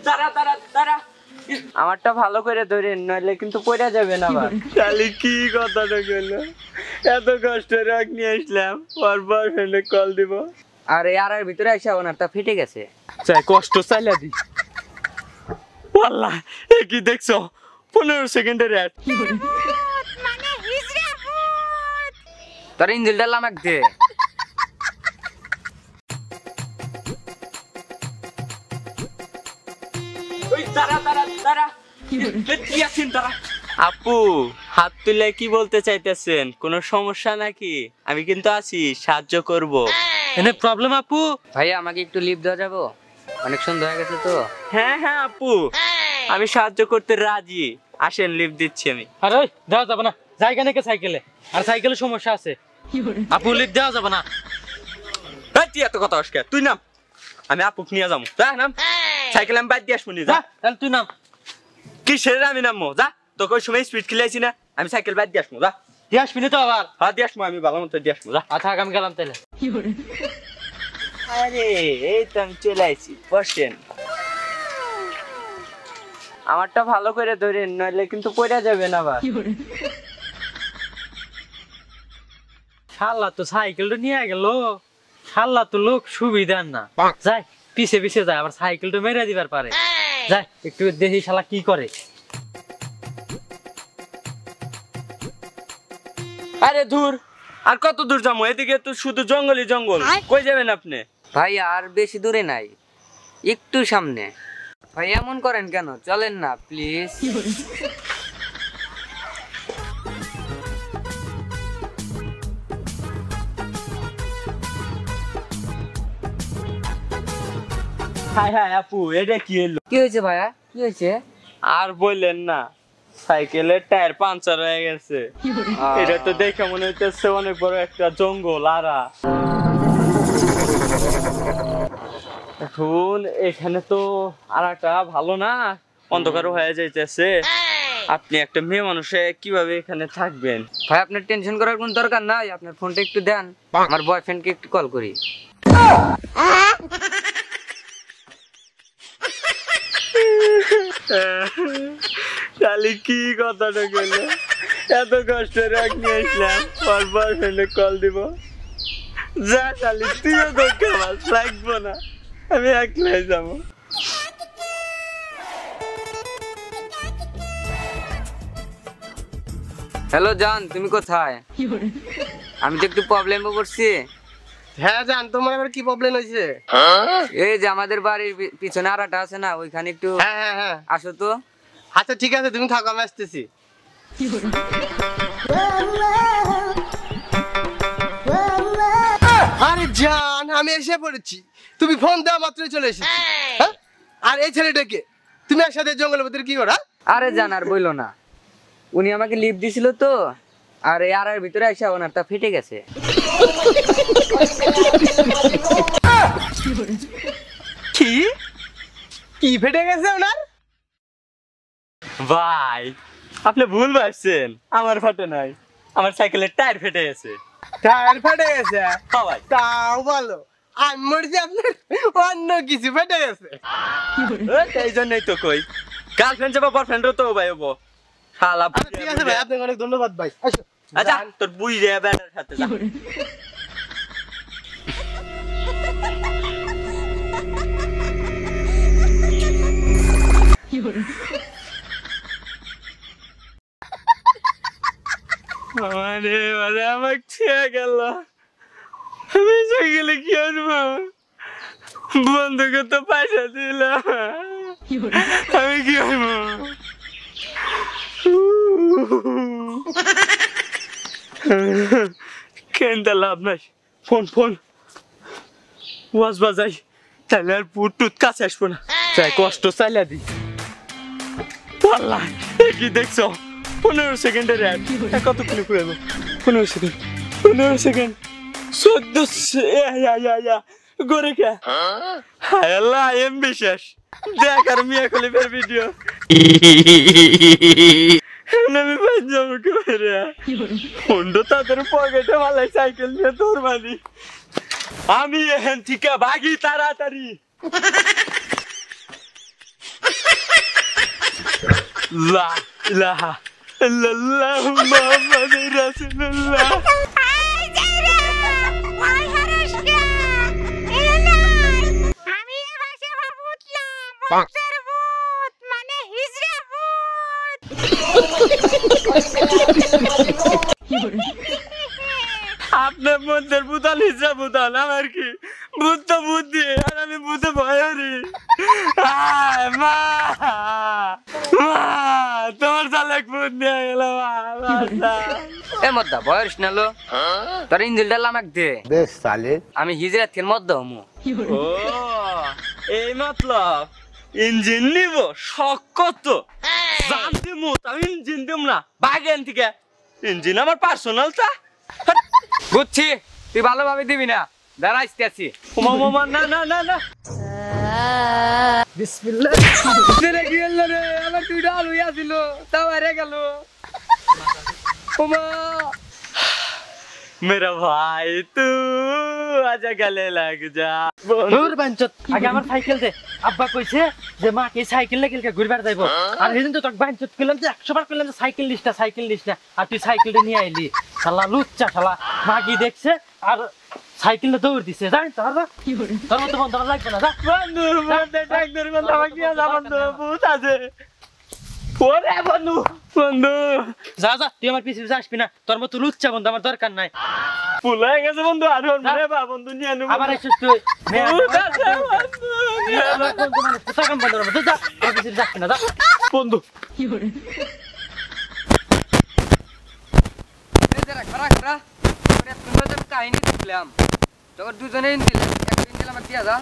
দাঁড়া দাঁড়া দাঁড়া, আমারটা ভালো করে ধরেন, নইলে কিন্তু পড়ে যাবেন আবার। তাহলে কি কথাটা গেল? এত কষ্ট রাখ নিয়ে আসলাম, ওর বয়ফ্রেন্ডে কল দিব। আর এর ভিতরে এসে ওনারটা ফেটে গেছে। চাই কষ্ট চাইলা দি। আল্লাহ, এ কি দেখছো? 15 সেকেন্ডের অ্যাড। তোর ইঞ্জিলটা লামাক দে। আপু, হাত তুলে কি বলতে চাইতেছেন? কোনো সমস্যা নাকি? আমি কিন্তু আছি, সাহায্য করব। এনে প্রবলেম আপু? ভাইয়া আমাকে একটু লিফট দেওয়া যাবো? অনেক সুন্দর হয়ে গেছে তো। হ্যাঁ হ্যাঁ আপু, আমি সাহায্য করতে রাজি। আসেন, লিফট দিচ্ছি আমি। আরে ওই দেওয়া যাবে না, জায়গা নাকি সাইকেলে, আর সাইকেলের সমস্যা আছে। আপু লিফট দেওয়া যাবে না। তুই এত কথা আসকে, তুই নাম, আমি আপুকে নিয়ে যাবো। যা নাম, সাইকেল আমি বাদ দিয়ে আসবো। যা, তাহলে তুই নাম। কিসের আমি নামবো? যা, তোকে ওই সময় স্পিড খেলেছি না, আমি সাইকেল বাদ দিয়ে আসবো। যা, দিয়ে আসবি না তো আবার? হ্যাঁ দিয়ে আসবো, আমি ভালো মতো দিয়ে আসবো। যা। আচ্ছা আমি গেলাম তাহলে। আরে এই তো আমি চলে আইছি, বসেন। আমারটা ভালো করে ধরেন, নইলে কিন্তু পড়ে যাবেন আবার। শালা তো সাইকেলটা নিয়ে গেল, শালা তো লোক সুবিধার না। যাই পিছে পিছে যায়, আবার সাইকেলটা মেরে দিবার পারে। যাই একটু দেখি শালা কি করে। আরে দূর, আর কত দূর যাবো? এদিকে তো শুধু জঙ্গলই জঙ্গল। কই যাবেন আপনি? ভাই আর বেশি দূরে নাই, একটু সামনে। ভাই এমন করেন কেন? চলেন না প্লিজ। হাই হাই আপু, এটা কি হলো? কি হয়েছে ভাইয়া, কি হয়েছে? আর বললেন না, সাইকেলের টায়ার পাঞ্চার হয়ে গেছে। এটা তো দেখে মনে হইতেছে অনেক বড় একটা জঙ্গল। আরা এখন এখানে তো আরাটা ভালো না, অন্ধকার হয়ে যাইতেছে। আপনি একটা মেয়ে মানুষে কিভাবে এখানে থাকবেন? ভাই আপনার টেনশন করার কোন দরকার নাই, আপনার ফোনটা একটু দেন, আমার বয়ফ্রেন্ডকে একটু কল করি। তাহলে কি কথাটা গেল? এত কষ্ট রাখ নিয়ে আসলাম, ওর বয়ফ্রেন্ডে কল দিব। যা তাহলে, তুইও দরকার মাছ লাগবো না, আমি একলাই যাবো। হ্যালো জান, তুমি কোথায়? আমি তো একটু প্রবলেমে পড়ছি। হ্যাঁ জান, তোমার আবার কি প্রবলেম হয়েছে? এই যে আমাদের বাড়ির পিছনে আরাটা আছে না, ওইখানে একটু হ্যাঁ হ্যাঁ হ্যাঁ, আসো তো। আচ্ছা ঠিক আছে, তুমি থাকো, আমি আসতেছি। আরে জান, আমি এসে পড়েছি, তুমি ফোন দেওয়া মাত্রই চলে এসেছি। হ্যাঁ? আর এই ছেলেটাকে তুমি একসাথে জঙ্গলের ভিতরে কি করা? আরে জান আর বইলো না, উনি আমাকে লিফট দিছিল তো, আর এর ভিতরে এসে ওনারটা ফেটে গেছে। কি কি ফেটে গেছে ওনার? ভাই আপনি ভুল ভাবছেন, আমার ফাটে নাই, আমার সাইকেলের টায়ার ফেটে গেছে। টায়ার ফেটে গেছে? হ্যাঁ ভাই। তাও বলো, আমি মরছি আপনার অন্য কিছু ফেটে গেছে। এই জন্যই তো কই, গার্লফ্রেন্ড যাবো, বয়ফ্রেন্ডও তো ভাই হবো। শালা ঠিক আছে ভাই, আপনাকে অনেক ধন্যবাদ ভাই। আসো। আচ্ছা তোর বুই রে ব্যাটার সাথে যা। আরে আরে আমাকে ছেড়ে গেল, আমি সাইকেলে কি আসবো? বন্ধুকে তো পয়সা দিল, আমি কি আসবো? কেনতে লাভ নাই, ফোন ফোন ওয়াজ বাজাই, তাহলে আর পুটুত কাছে আসবো না। চাই কষ্ট চাইলা দি। আল্লাহ, কি দেখছো? 15 সেকেন্ডের অ্যাড। কতক্ষণ করবো? 15 সেকেন্ড, 15 সেকেন্ড, 14 গরে কে? হায় আল্লাহ, এমবি শেষ। দেখ আর মিয়া খলিফার ভিডিও। আমি পাঞ্জাব করে ফোনটা তাদের পকেটে ভালাই, সাইকেল নিয়ে তোর মানি। আমি এখান থেকে ভাগি তাড়াতাড়ি। লা ইলাহা ইল্লাল্লাহু মুহাম্মাদুর রাসূলুল্লাহ। আপনার মধ্যে ভূতাল হিজা ভূতাল, আমার কি ভূত তো বুদ্ধি, আর আমি ভূতে ভয়ারি। মা মা তোমার চালে ভূত নিয়ে গেল। এ মদ্দা বয়স নালো তোর ইঞ্জিলটা লামাক দে বেশ সালে আমি হিজরাত খেল মদ্দা হমু। ও এই মতলব ইঞ্জিন নিব শক্ত জানতে মুত, আমি ইঞ্জিন দিব না বাগেন থেকে। ইঞ্জিন আমার পার্সোনাল তা। বুঝছি তুই ভালোভাবে দিবি না, দাঁড়া আসতেছি। ওমা মামা না না না না বিসমিল্লাহ। কি হলো রে, আমার দুইটা আলু আসিল তাও হারে গেল। ওমা मेरा भाई तू आजा गले लग जा। তোর বাঞ্চত আগে আমার সাইকেল দে। আব্বা কইছে যে মাকে সাইকেল না কিলকে ঘুরবার যাইবো, আর সেদিন তো তোক বাঞ্চত কইলাম যে 100 বার কইলাম যে সাইকেল নিস না, আর তুই সাইকেলটা নিয়ে আইলি। শালা লুচ্চা শালা, মাগি দেখছে আর সাইকেলটা দৌড় দিছে। জানি তোর তোর মতো বন্ধ লাগবে না। যা বন্ধু বন্ধু ডাক্তার বন্ধু আমাকে নিয়ে যা, বন্ধু ভূত আছে। ওরে বন্ধু বন্ধু যা যা, তুই আমার পিছে পিছে আসবি না। তোর মতো লুচ্চা বন্ধু আমার দরকার নাই। ভুল হয়ে গেছে বন্ধু, আর মনে বা বন্ধু নিয়ে নেব। আবার এসেছিস তুই। ভূত আছে বন্ধু। কাম বন্ধ করবো। যা আমার পিছে পিছে আসবি না। যা বন্ধু খারা খারা সুন্দর কাহিনী দেখলাম, তখন দুজনে ইঞ্জিল একটা ইঞ্জিল আমার দিয়া যা।